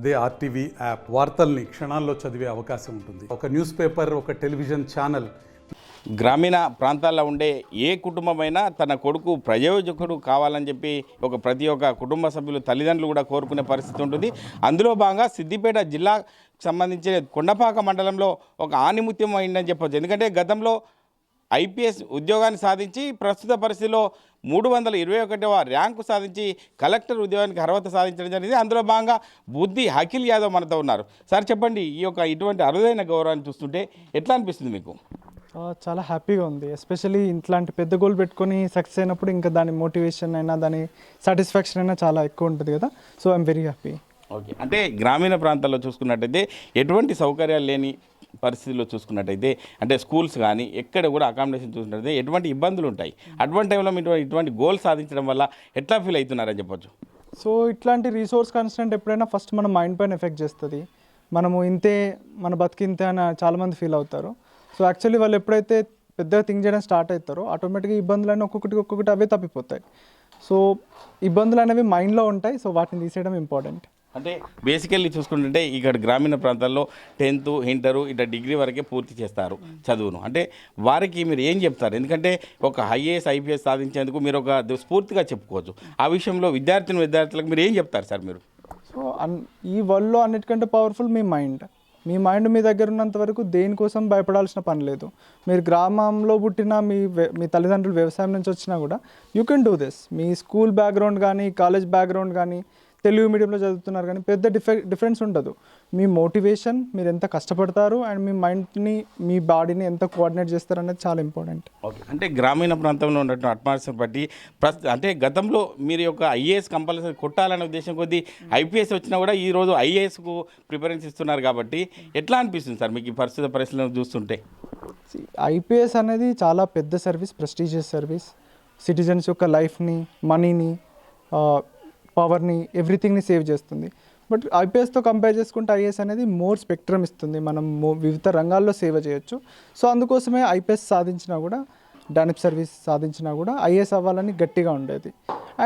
అదే RTV app. వార్తల్ని క్షణాల్లో చదివే అవకాశం ఉంటుంది. ఒక న్యూస్ పేపర్, ఒక టెలివిజన్ ఛానల్. గ్రామీణ ప్రాంతాల్లో ఉండే ఏ కుటుంబమైనా తన కొడుకు ప్రయోజకుడు కావాలని చెప్పి ప్రతి ఒక్క కుటుంబ సభ్యులు తల్లిదండ్రులు కూడా కోరుకునే పరిస్థితి ఉంటుంది. అందులో భాగంగా సిద్దిపేట జిల్లా సంబంధించిన కొండపాక మండలంలో ఒక ఆణిముత్యం అయిందని చెప్పొచ్చు. ఎందుకంటే గతంలో ఐపీఎస్ ఉద్యోగాన్ని సాధించి ప్రస్తుత పరిస్థితిలో 321వ ర్యాంకు సాధించి కలెక్టర్ ఉద్యోగానికి అర్హత సాధించడం జరిగింది. అందులో భాగంగా బుద్ధి అఖిల్ యాదవ్ మనతో ఉన్నారు. సార్ చెప్పండి, ఇటువంటి అరుదైన గౌరవాన్ని చూస్తుంటే ఎట్లా అనిపిస్తుంది మీకు? చాలా హ్యాపీగా ఉంది. ఎస్పెషల్లీ ఇట్లాంటి పెద్ద గోల్ పెట్టుకొని సక్సెస్ అయినప్పుడు ఇంకా దాని మోటివేషన్ అయినా దాని సాటిస్ఫాక్షన్ అయినా చాలా ఎక్కువ ఉంటుంది కదా. So I'm very happy. Okay, అంటే గ్రామీణ ప్రాంతాల్లో చూసుకున్నట్టయితే ఎటువంటి సౌకర్యాలు లేని పరిస్థితుల్లో చూసుకున్నట్టయితే అంటే స్కూల్స్ కానీ ఎక్కడ కూడా అకామిడేషన్ చూసుకున్నట్టయితే ఎటువంటి ఇబ్బందులు ఉంటాయి. అటువంటి టైంలో ఇటువంటి గోల్ సాధించడం వల్ల ఎట్లా ఫీల్ అవుతున్నారని చెప్పొచ్చు? సో ఇట్లాంటి రీసోర్స్ కన్స్టెంట్ ఎప్పుడైనా ఫస్ట్ మన మైండ్ పైన ఎఫెక్ట్ చేస్తుంది. మనము ఇంతే, మన బతికింతే అని చాలామంది ఫీల్ అవుతారు. సో యాక్చువల్లీ వాళ్ళు ఎప్పుడైతే పెద్దగా థింక్ చేయడం స్టార్ట్ అవుతారో ఆటోమేటిక్గా ఇబ్బందులన్నీ ఒక్కొక్కటి అవే తప్పిపోతాయి. సో ఇబ్బందులు అనేవి మైండ్లో ఉంటాయి. సో వాటిని తీసేయడం ఇంపార్టెంట్. అంటే బేసికల్లీ చూసుకుంటుంటే ఇక్కడ గ్రామీణ ప్రాంతాల్లో 10th, ఇంటరు ఇట్లా డిగ్రీ వరకే పూర్తి చేస్తారు చదువును. అంటే వారికి మీరు ఏం చెప్తారు? ఎందుకంటే ఒక ఐఏఎస్ ఐపీఎస్ సాధించేందుకు మీరు ఒక స్ఫూర్తిగా చెప్పుకోవచ్చు. ఆ విషయంలో విద్యార్థులకు మీరు ఏం చెప్తారు సార్ మీరు? సో ఈ వరల్డ్లో అన్నిటికంటే పవర్ఫుల్ మీ మైండ్. మీ మైండ్ మీ దగ్గర ఉన్నంత వరకు దేనికోసం భయపడాల్సిన పని లేదు. మీరు గ్రామంలో పుట్టిన మీ తల్లిదండ్రులు వ్యవసాయం నుంచి వచ్చినా కూడా you can do this. Me school background కానీ, కాలేజ్ బ్యాక్గ్రౌండ్ కానీ, తెలుగు మీడియంలో చదువుతున్నారు కానీ పెద్ద డిఫరెన్స్ ఉండదు. మీ మోటివేషన్, మీరు ఎంత కష్టపడతారు అండ్ మీ మైండ్ని, మీ బాడీని ఎంత కోఆర్డినేట్ చేస్తారు అనేది చాలా ఇంపార్టెంట్. ఓకే, అంటే గ్రామీణ ప్రాంతంలో ఉన్నటువంటి అట్మాస్ఫియర్ బట్టి అంటే గతంలో మీరు ఐఏఎస్ కంపల్సరీ కొట్టాలనే ఉద్దేశం కొద్దీ ఐపీఎస్ వచ్చినా కూడా ఈరోజు ఐఏఎస్కు ప్రిఫరెన్స్ ఇస్తున్నారు కాబట్టి ఎట్లా అనిపిస్తుంది సార్ మీకు ఈ ప్రస్తుత పరిస్థితులను చూస్తుంటే? ఐపీఎస్ అనేది చాలా పెద్ద సర్వీస్, ప్రెస్టీజియస్ సర్వీస్. సిటిజన్స్ యొక్క లైఫ్ని, మనీని, పవర్ని, ఎవ్రీథింగ్ని సేవ్ చేస్తుంది. బట్ ఐపీఎస్తో కంపేర్ చేసుకుంటే ఐఏఎస్ అనేది మోర్ స్పెక్ట్రమ్ ఇస్తుంది. మనం వివిధ రంగాల్లో సేవ చేయొచ్చు. సో అందుకోసమే ఐపీఎస్ సాధించినా కూడా, డానిప్ సర్వీస్ సాధించినా కూడా ఐఏఎస్ అవ్వాలని గట్టిగా ఉండేది.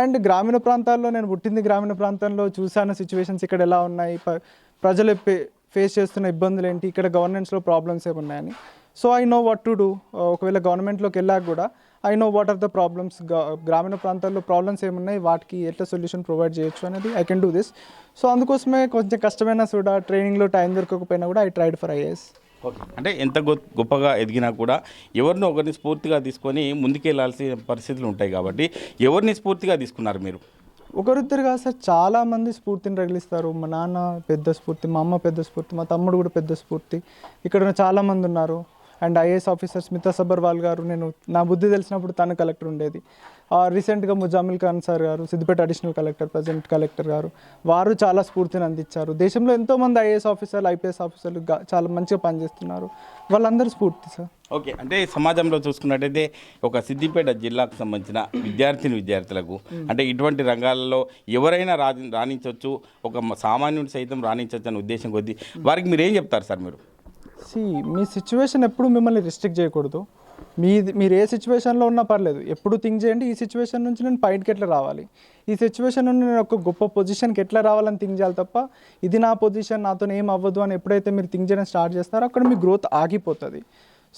అండ్ గ్రామీణ ప్రాంతాల్లో, నేను పుట్టింది గ్రామీణ ప్రాంతంలో, చూసాను సిచ్యువేషన్స్ ఇక్కడ ఎలా ఉన్నాయి, ప్రజలు ఫేస్ చేస్తున్న ఇబ్బందులు ఏంటి, ఇక్కడ గవర్నెన్స్లో ప్రాబ్లమ్స్ ఏమున్నాయని. So I know what to do. ఒకవేళ గవర్నమెంట్లోకి వెళ్ళాక కూడా I know what are the problems, గ్రామీణ ప్రాంతాల్లో ప్రాబ్లమ్స్ ఏమున్నాయి, వాటికి ఎట్లా సొల్యూషన్ ప్రొవైడ్ చేయొచ్చు అనేది I can do this. So అందుకోసమే కొంచెం కష్టమైనా కూడా, ట్రైనింగ్లో టైం దొరకకపోయినా కూడా I tried for IAS. Okay, అంటే ఎంత గొప్పగా ఎదిగినా కూడా ఎవరినో ఒకరిని స్ఫూర్తిగా తీసుకొని ముందుకెళ్లాల్సిన పరిస్థితులు ఉంటాయి కాబట్టి ఎవరిని స్ఫూర్తిగా తీసుకున్నారు మీరు? ఒకరిద్దరు కాదు సార్, చాలామంది స్ఫూర్తిని రగిలిస్తారు. మా నాన్న పెద్ద స్ఫూర్తి, మా అమ్మ పెద్ద స్ఫూర్తి, మా తమ్ముడు కూడా పెద్ద స్ఫూర్తి. ఇక్కడ ఉన్న చాలామంది ఉన్నారు. And IAS officer Smita Sabharwal గారు, నా బుద్ధి తెలిసినప్పుడు తను కలెక్టర్ ఉండేది. రీసెంట్గా ముజామిల్ ఖాన్ సార్ గారు, Siddipet additional collector, present collector గారు, వారు చాలా స్ఫూర్తిని అందించారు. దేశంలో ఎంతోమంది ఐఏఎస్ ఆఫీసర్లు, ఐపీఎస్ ఆఫీసర్లు చాలా మంచిగా పనిచేస్తున్నారు. వాళ్ళందరూ స్ఫూర్తి సార్. ఓకే, అంటే సమాజంలో చూసుకున్నట్టయితే ఒక సిద్దిపేట జిల్లాకు సంబంధించిన విద్యార్థులకు అంటే ఇటువంటి రంగాలలో ఎవరైనా రాణించవచ్చు, ఒక సామాన్యుడు సైతం రాణించవచ్చు అనే ఉద్దేశం కొద్దీ వారికి మీరు ఏం చెప్తారు సార్ మీరు? మీ సిచ్యువేషన్ ఎప్పుడు మిమ్మల్ని రిస్ట్రిక్ట్ చేయకూడదు. మీరు ఏ సిచ్యువేషన్లో ఉన్నా పర్లేదు, ఎప్పుడు థింక్ చేయండి, ఈ సిచ్యువేషన్ నుంచి నేను బయటకి ఎట్లా రావాలి, ఈ సిచ్యువేషన్ నుండి నేను ఒక గొప్ప పొజిషన్కి ఎట్లా రావాలని థింక్ చేయాలి తప్ప ఇది నా పొజిషన్, నాతో ఏం అవ్వదు అని ఎప్పుడైతే మీరు థింక్ చేయడం స్టార్ట్ చేస్తారో అక్కడ మీ గ్రోత్ ఆగిపోతుంది.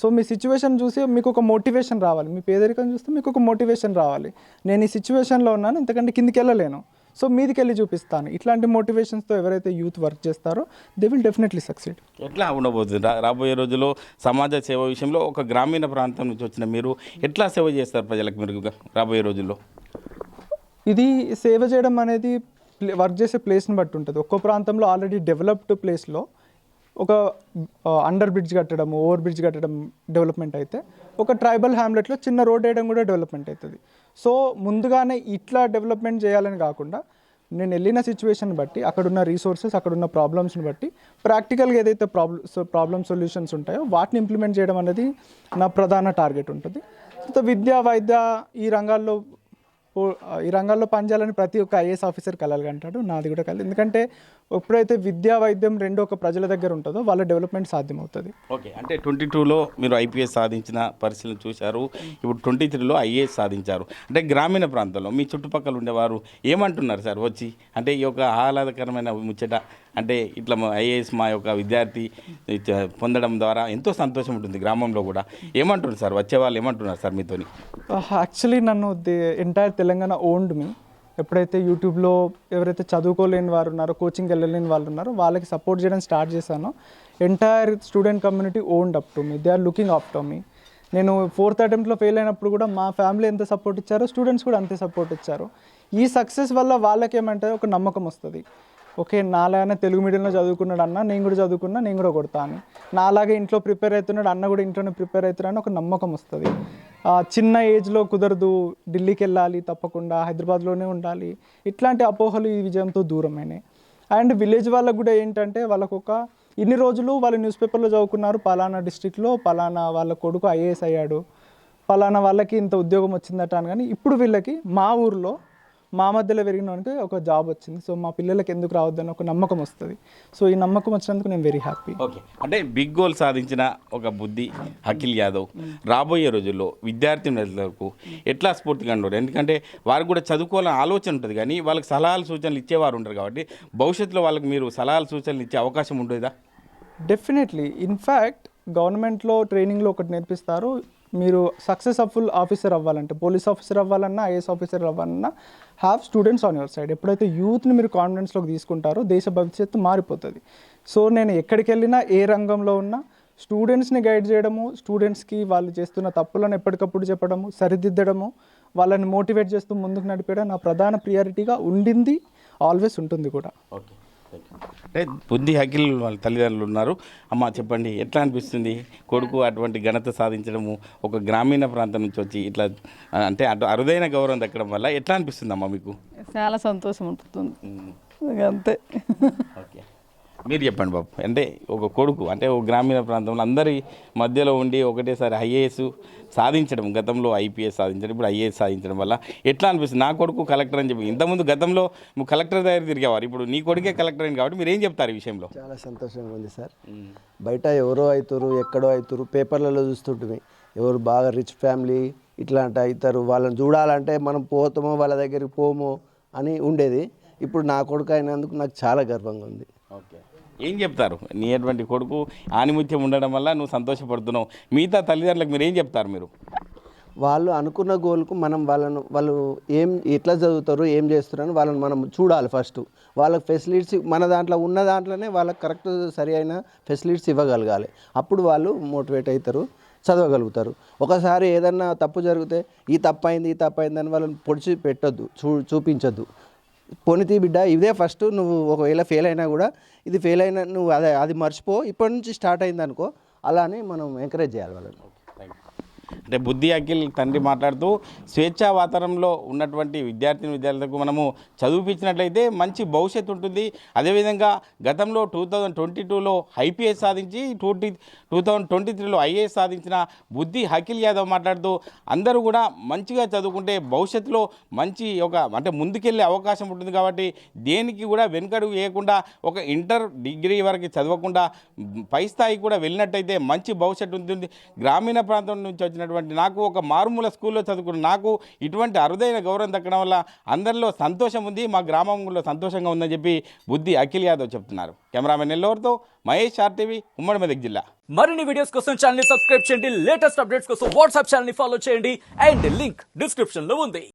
సో మీ సిచ్యువేషన్ చూసి మీకు ఒక మోటివేషన్ రావాలి. మీ పేదరికం చూస్తే మీకు ఒక మోటివేషన్ రావాలి. నేను ఈ సిచ్యువేషన్లో ఉన్నాను, ఇంతకంటే కిందికి వెళ్ళలేను, సో మీదికి వెళ్ళి చూపిస్తాను. ఇట్లాంటి మోటివేషన్స్తో ఎవరైతే యూత్ వర్క్ చేస్తారో దే విల్ డెఫినెట్లీ సక్సీడ్. ఎట్లా ఉండబోతుంది రాబోయే రోజుల్లో సమాజ సేవ విషయంలో? ఒక గ్రామీణ ప్రాంతం నుంచి వచ్చిన మీరు ఎట్లా సేవ చేస్తారు ప్రజలకు మీరు రాబోయే రోజుల్లో? ఇది సేవ చేయడం అనేది వర్క్ చేసే ప్లేస్ని బట్టి ఉంటుంది. ఒక్కో ప్రాంతంలో ఆల్రెడీ డెవలప్డ్ ప్లేస్లో ఒక అండర్ బ్రిడ్జ్ కట్టడం, ఓవర్ బ్రిడ్జ్ కట్టడం డెవలప్మెంట్ అయితే, ఒక ట్రైబల్ హ్యామ్లెట్లో చిన్న రోడ్ వేయడం కూడా డెవలప్మెంట్ అవుతుంది. సో ముందుగానే ఇట్లా డెవలప్మెంట్ చేయాలని కాకుండా నేను వెళ్ళిన సిచ్యువేషన్ బట్టి, అక్కడున్న రీసోర్సెస్, అక్కడున్న ప్రాబ్లమ్స్ని బట్టి ప్రాక్టికల్గా ఏదైతే ప్రాబ్లమ్ సొల్యూషన్స్ ఉంటాయో వాటిని ఇంప్లిమెంట్ చేయడం అనేది నా ప్రధాన టార్గెట్ ఉంటుంది. సో విద్య, వైద్య ఈ రంగాల్లో పనిచేయాలని ప్రతి ఒక్క ఐఏఎస్ ఆఫీసర్ కలలుగా అంటాడు. నాది కూడా కలదు. ఎందుకంటే ఎప్పుడైతే విద్యా వైద్యం రెండు ఒక ప్రజల దగ్గర ఉంటుందో వాళ్ళ డెవలప్మెంట్ సాధ్యమవుతుంది. ఓకే, అంటే 22లో మీరు ఐపీఎస్ సాధించిన పరిస్థితులు చూశారు, ఇప్పుడు 23లో ఐఏఎస్ సాధించారు. అంటే గ్రామీణ ప్రాంతంలో మీ చుట్టుపక్కల ఉండేవారు ఏమంటున్నారు సార్ వచ్చి? అంటే ఈ యొక్క ఆహ్లాదకరమైన ముచ్చట, అంటే ఇట్లా ఐఏఎస్ మా యొక్క విద్యార్థి పొందడం ద్వారా ఎంతో సంతోషం ఉంటుంది గ్రామంలో కూడా. ఏమంటున్నారు సార్ వచ్చే వాళ్ళు, ఏమంటున్నారు సార్ మీతోని? యాక్చువల్లీ నన్ను ఎంటైర్ తెలంగాణ ఓన్డ్ మీ. ఎప్పుడైతే యూట్యూబ్లో ఎవరైతే చదువుకోలేని వారు ఉన్నారో, కోచింగ్ వెళ్ళలేని వాళ్ళు ఉన్నారో వాళ్ళకి సపోర్ట్ చేయడం స్టార్ట్ చేశానో, entire student community owned up to me, they are looking up to me. నేను 4th అటెంప్ట్లో ఫెయిల్ అయినప్పుడు కూడా మా ఫ్యామిలీ ఎంత సపోర్ట్ ఇచ్చారో స్టూడెంట్స్ కూడా అంతే సపోర్ట్ ఇచ్చారు. ఈ సక్సెస్ వల్ల వాళ్ళకి ఏమంటే ఒక నమ్మకం వస్తుంది, ఓకే నాలాగానే తెలుగు మీడియంలో చదువుకున్నాడు అన్న, నేను కూడా చదువుకున్నా, నేను కూడా కొడతా అని. నాలాగే ఇంట్లో ప్రిపేర్ అవుతున్నాడు అన్న, కూడా ఇంట్లోనే ప్రిపేర్ అవుతున్నాడు ఒక నమ్మకం వస్తుంది. చిన్న ఏజ్లో కుదరదు, ఢిల్లీకి వెళ్ళాలి తప్పకుండా, హైదరాబాద్లోనే ఉండాలి, ఇట్లాంటి అపోహలు ఈ విజయంతో దూరమైనాయి. అండ్ విలేజ్ వాళ్ళకు కూడా ఏంటంటే వాళ్ళకు ఒక ఇన్ని రోజులు వాళ్ళు న్యూస్ పేపర్లో చదువుకున్నారు, పలానా డిస్ట్రిక్ట్లో పలానా వాళ్ళ కొడుకు ఐఏఎస్ అయ్యాడు, పలానా వాళ్ళకి ఇంత ఉద్యోగం వచ్చిందట అని. కానీ ఇప్పుడు వీళ్ళకి మా ఊర్లో మా మధ్యలో పెరిగినవానికి ఒక జాబ్ వచ్చింది, సో మా పిల్లలకి ఎందుకు రావద్దని ఒక నమ్మకం వస్తుంది. సో ఈ నమ్మకం వచ్చినందుకు నేను వెరీ హ్యాపీ. ఓకే, అంటే బిగ్ గోల్ సాధించిన ఒక బుద్ధి అఖిల్ యాదవ్ రాబోయే రోజుల్లో విద్యార్థులకు ఎట్లా స్ఫూర్తిగా ఉండరు? ఎందుకంటే వారికి కూడా చదువుకోవాలని ఆలోచన ఉంటుంది, కానీ వాళ్ళకి సలహాలు సూచనలు ఇచ్చేవారు ఉంటారు కాబట్టి భవిష్యత్తులో వాళ్ళకి మీరు సలహాలు సూచనలు ఇచ్చే అవకాశం ఉండేదా? డెఫినెట్లీ. ఇన్ఫ్యాక్ట్ గవర్నమెంట్లో ట్రైనింగ్లో ఒకటి నేర్పిస్తారు, మీరు సక్సెస్ఫుల్ ఆఫీసర్ అవ్వాలంటే, పోలీస్ ఆఫీసర్ అవ్వాలన్నా, ఐఏఎస్ ఆఫీసర్ అవ్వాలన్నా have students on your side. ఎప్పుడైతే యూత్ని మీరు కాన్ఫిడెన్స్లోకి తీసుకుంటారో దేశ భవిష్యత్తు మారిపోతుంది. సో నేను ఎక్కడికి వెళ్ళినా, ఏ రంగంలో ఉన్నా స్టూడెంట్స్ని గైడ్ చేయడము, స్టూడెంట్స్కి వాళ్ళు చేస్తున్న తప్పులను ఎప్పటికప్పుడు చెప్పడము, సరిదిద్దడము, వాళ్ళని మోటివేట్ చేస్తూ ముందుకు నడిపేయడం నా ప్రధాన ప్రియారిటీగా ఉండింది, ఆల్వేస్ ఉంటుంది కూడా. ఓకే, అంటే బుద్ధి అఖిల్ వాళ్ళ తల్లిదండ్రులు ఉన్నారు. అమ్మ చెప్పండి, ఎట్లా అనిపిస్తుంది కొడుకు అటువంటి ఘనత సాధించడము, ఒక గ్రామీణ ప్రాంతం నుంచి వచ్చి ఇట్లా అంటే అరుదైన గౌరవం దక్కడం వల్ల ఎట్లా అనిపిస్తుంది అమ్మ మీకు? చాలా సంతోషం ఉంటుంది అంతే. ఓకే, మీరు చెప్పండి బాబు. అంటే ఒక కొడుకు అంటే ఒక గ్రామీణ ప్రాంతంలో అందరి మధ్యలో ఉండి ఒకటేసారి ఐఏఎస్ సాధించడం, గతంలో ఐపీఎస్ సాధించడం, ఇప్పుడు ఐఏఎస్ సాధించడం వల్ల ఎట్లా అనిపిస్తుంది? నా కొడుకు కలెక్టర్ అని చెప్పి ఇంతకుముందు గతంలో నువ్వు కలెక్టర్ దగ్గర తిరిగేవారు, ఇప్పుడు నీ కొడుకే కలెక్టర్ అయింది కాబట్టి మీరు ఏం చెప్తారు ఈ విషయంలో? చాలా సంతోషంగా ఉంది సార్. బయట ఎవరో అవుతారు, ఎక్కడో అవుతారు, పేపర్లలో చూస్తుంటే ఎవరు బాగా రిచ్ ఫ్యామిలీ ఇట్లాంటి అవుతారు, వాళ్ళని చూడాలంటే మనం పోతామో వాళ్ళ దగ్గరికి పోమో అని ఉండేది. ఇప్పుడు నా కొడుకు అయినందుకు నాకు చాలా గర్వంగా ఉంది. ఓకే, ఏం చెప్తారు? నీ అటువంటి కొడుకు ఆనిముత్యం ఉండడం వల్ల నువ్వు సంతోషపడుతున్నావు, మిగతా తల్లిదండ్రులకు మీరు ఏం చెప్తారు? మీరు వాళ్ళు అనుకున్న గోల్కు మనం వాళ్ళు ఎట్లా చదువుతారు, ఏం చేస్తారని వాళ్ళని మనం చూడాలి. ఫస్ట్ వాళ్ళకి ఫెసిలిటీస్ మన దాంట్లో ఉన్న దాంట్లోనే వాళ్ళకి కరెక్ట్ సరి అయిన ఫెసిలిటీస్ ఇవ్వగలగాలి. అప్పుడు వాళ్ళు మోటివేట్ అవుతారు, చదవగలుగుతారు. ఒకసారి ఏదన్నా తప్పు జరిగితే ఈ తప్పు అయింది అని వాళ్ళని పొడిచి పెట్టొద్దు, చూపించొద్దు. పోనీతి బిడ్డ, ఇదే ఫస్ట్, నువ్వు ఒకవేళ ఫెయిల్ అయినా కూడా ఇది ఫెయిల్ అయినా నువ్వు అది మర్చిపో, ఇప్పటి నుంచి స్టార్ట్ అయింది అనుకో, అలా అని మనం ఎంకరేజ్ చేయాలి వాళ్ళని. అంటే బుద్ధి అఖిల్ తండ్రి మాట్లాడుతూ స్వేచ్ఛా వాతావరణంలో ఉన్నటువంటి విద్యార్థులకు మనము చదివించినట్లయితే మంచి భవిష్యత్తు ఉంటుంది. అదేవిధంగా గతంలో 2022లో ఐపీఎస్ సాధించి 2023లో ఐఏఎస్ సాధించిన బుద్ధి అఖిల్ యాదవ్ మాట్లాడుతూ అందరూ కూడా మంచిగా చదువుకుంటే భవిష్యత్తులో మంచి అంటే ముందుకెళ్ళే అవకాశం ఉంటుంది కాబట్టి దేనికి కూడా వెనుకడుగు వేయకుండా ఒక ఇంటర్ డిగ్రీ వరకు చదవకుండా పై స్థాయికి కూడా వెళ్ళినట్టయితే మంచి భవిష్యత్తు ఉంటుంది. గ్రామీణ ప్రాంతం నుంచి వచ్చినటువంటి నాకు ఒక మారుమూల స్కూల్లో చదువుకున్న నాకు ఇటువంటి అరుదైన గౌరవం దక్కడం వల్ల అందరిలో సంతోషం ఉంది, మా గ్రామంలో సంతోషంగా ఉందని చెప్పి బుద్ధి అఖిల్ యాదవ్ చెప్తున్నారు. కెమెరామెన్ నెల్లూరుతో మహేష్, ఆర్టీవీ, ఉమ్మడి మెదక్ జిల్లా. మరిన్ని వీడియోస్ కోసం ఛానల్ ని సబ్స్క్రైబ్ చేయండి, లేటెస్ట్ అప్డేట్స్ కోసం వాట్సాప్ ఛానల్ ని ఫాలో చేయండి అండ్ లింక్ డిస్క్రిప్షన్ లో ఉంది.